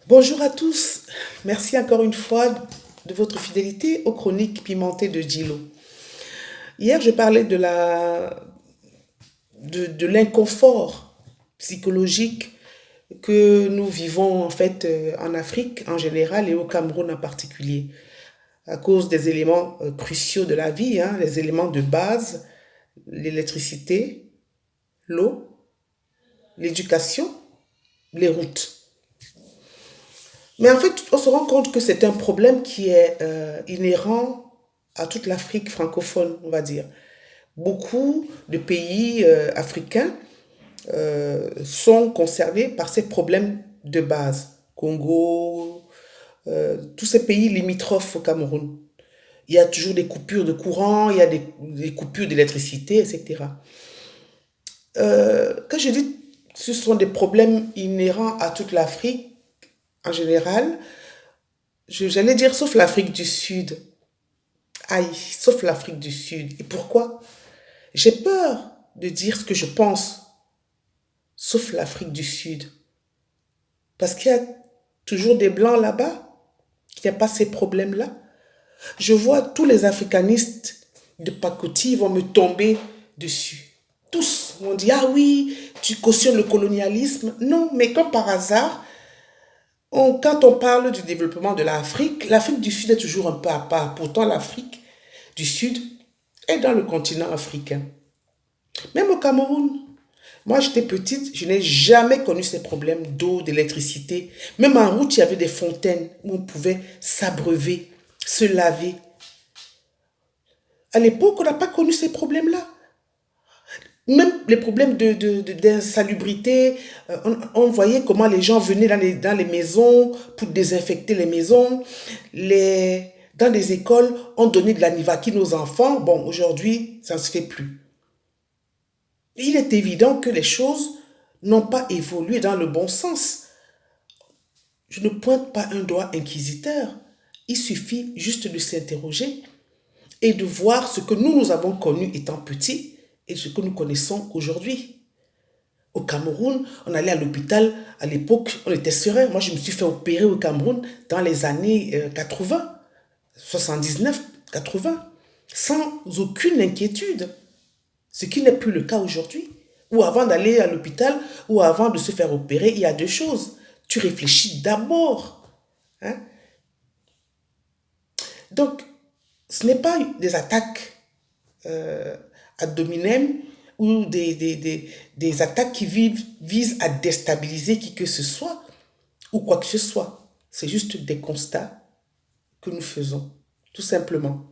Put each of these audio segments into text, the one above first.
Bonjour à tous. Merci encore une fois de votre fidélité aux chroniques pimentées de Gilo. Hier, je parlais de l'inconfort psychologique que nous vivons en fait en Afrique en général et au Cameroun en particulier, à cause des éléments cruciaux de la vie, hein, les éléments de base, l'électricité, l'eau, l'éducation, les routes. Mais en fait, on se rend compte que c'est un problème qui est inhérent à toute l'Afrique francophone, on va dire. Beaucoup de pays africains sont concernés par ces problèmes de base. Congo, tous ces pays limitrophes au Cameroun. Il y a toujours des coupures de courant, il y a des coupures d'électricité, etc. Quand je dis que ce sont des problèmes inhérents à toute l'Afrique, en général, j'allais dire sauf l'Afrique du Sud. Aïe, sauf l'Afrique du Sud. Et pourquoi? J'ai peur de dire ce que je pense, sauf l'Afrique du Sud. Parce qu'il y a toujours des Blancs là-bas, qu'il n'y a pas ces problèmes-là. Je vois tous les africanistes de pacotille vont me tomber dessus. Tous vont dire, ah oui, tu cautionnes le colonialisme. Non, mais comme par hasard, quand on parle du développement de l'Afrique du Sud est toujours un peu à part. Pourtant, l'Afrique du Sud est dans le continent africain. Même au Cameroun. Moi, j'étais petite, je n'ai jamais connu ces problèmes d'eau, d'électricité. Même en route, il y avait des fontaines où on pouvait s'abreuver, se laver. À l'époque, on n'a pas connu ces problèmes-là. Même les problèmes d'insalubrité, on voyait comment les gens venaient dans les maisons pour désinfecter les maisons. Dans les écoles, on donnait de la Nivaki aux enfants. Bon, aujourd'hui, ça ne se fait plus. Il est évident que les choses n'ont pas évolué dans le bon sens. Je ne pointe pas un doigt inquisiteur. Il suffit juste de s'interroger et de voir ce que nous avons connu étant petits et ce que nous connaissons aujourd'hui. Au Cameroun, on allait à l'hôpital, à l'époque, on était serein. Moi, je me suis fait opérer au Cameroun dans les années 80, 79, 80, sans aucune inquiétude. Ce qui n'est plus le cas aujourd'hui. Ou avant d'aller à l'hôpital, ou avant de se faire opérer, il y a deux choses. Tu réfléchis d'abord. Hein? Donc, ce n'est pas des attaques ad hominem ou des attaques qui visent à déstabiliser qui que ce soit ou quoi que ce soit. C'est juste des constats que nous faisons, tout simplement.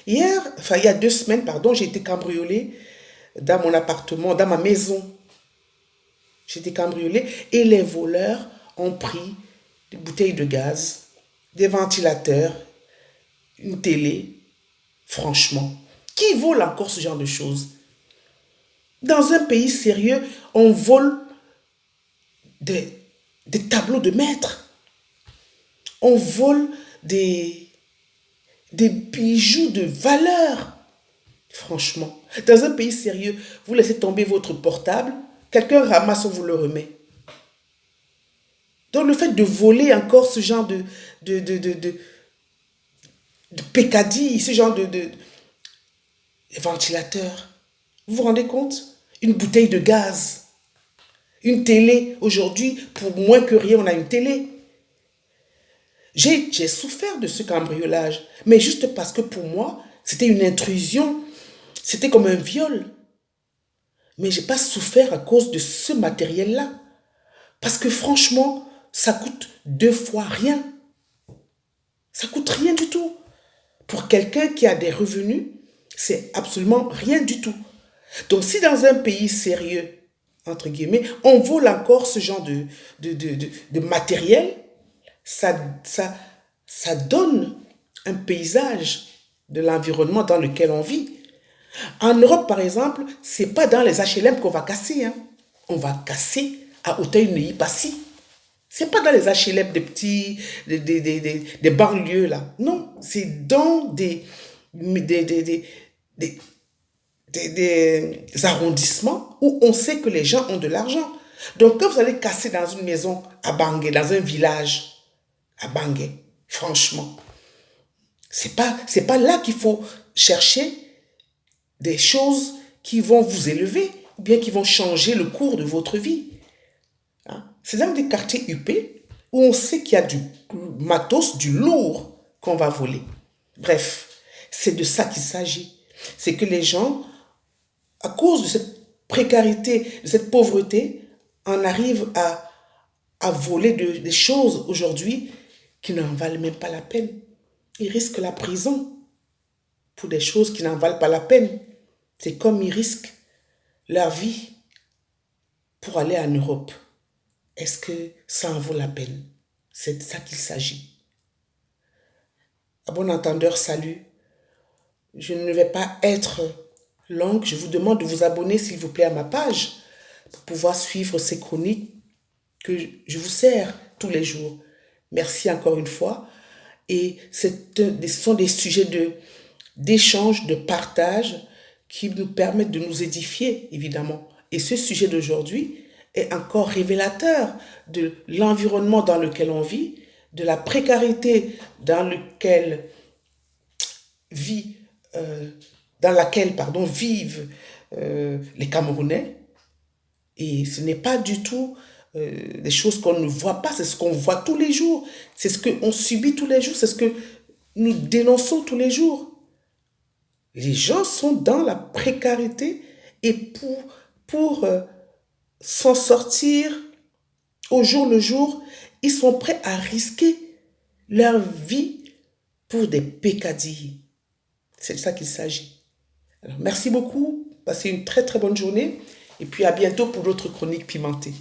Il y a 2 semaines, pardon, j'ai été cambriolée dans mon appartement, dans ma maison. J'ai été cambriolée et les voleurs ont pris des bouteilles de gaz, des ventilateurs, une télé. Franchement, qui vole encore ce genre de choses? Dans un pays sérieux, on vole des tableaux de maître. On vole des bijoux de valeur. Franchement, dans un pays sérieux, vous laissez tomber votre portable, quelqu'un ramasse, on vous le remet. Donc le fait de voler encore ce genre de pécadilles, ce genre de ventilateurs, vous vous rendez compte? Une bouteille de gaz, une télé. Aujourd'hui, pour moins que rien, on a une télé. J'ai souffert de ce cambriolage, mais juste parce que pour moi, c'était une intrusion, c'était comme un viol. Mais je n'ai pas souffert à cause de ce matériel-là. Parce que franchement, ça coûte 2 fois rien. Ça coûte rien du tout. Pour quelqu'un qui a des revenus, c'est absolument rien du tout. Donc si dans un pays sérieux, entre guillemets, on vole encore ce genre de matériel, ça, ça, ça donne un paysage de l'environnement dans lequel on vit. En Europe, par exemple, c'est pas dans les HLM qu'on va casser. Hein. On va casser à Auteuil-Neuilly-Passy. C'est pas dans les HLM des banlieues, là. Non, c'est dans des arrondissements où on sait que les gens ont de l'argent. Donc, quand vous allez casser dans une maison à Bangé, dans un village à Bangé, franchement, c'est pas là qu'il faut chercher des choses qui vont vous élever ou bien qui vont changer le cours de votre vie. Hein? C'est dans des quartiers huppés où on sait qu'il y a du matos, du lourd qu'on va voler. Bref, c'est de ça qu'il s'agit. C'est que les gens, à cause de cette précarité, de cette pauvreté, en arrivent à voler des choses aujourd'hui qui n'en valent même pas la peine. Ils risquent la prison pour des choses qui n'en valent pas la peine. C'est comme ils risquent leur vie pour aller en Europe. Est-ce que ça en vaut la peine? C'est de ça qu'il s'agit. À bon entendeur, salut. Je ne vais pas être longue. Je vous demande de vous abonner, s'il vous plaît, à ma page pour pouvoir suivre ces chroniques que je vous sers tous les jours. Merci encore une fois. Et ce sont des sujets d'échange, de partage qui nous permettent de nous édifier, évidemment. Et ce sujet d'aujourd'hui est encore révélateur de l'environnement dans lequel on vit, de la précarité dans laquelle vivent les Camerounais. Et ce n'est pas du tout des choses qu'on ne voit pas, c'est ce qu'on voit tous les jours, c'est ce qu'on subit tous les jours, c'est ce que nous dénonçons tous les jours. Les gens sont dans la précarité et pour s'en sortir au jour le jour, ils sont prêts à risquer leur vie pour des peccadilles. C'est de ça qu'il s'agit. Alors, merci beaucoup, passez une très très bonne journée et puis à bientôt pour d'autres chroniques pimentées.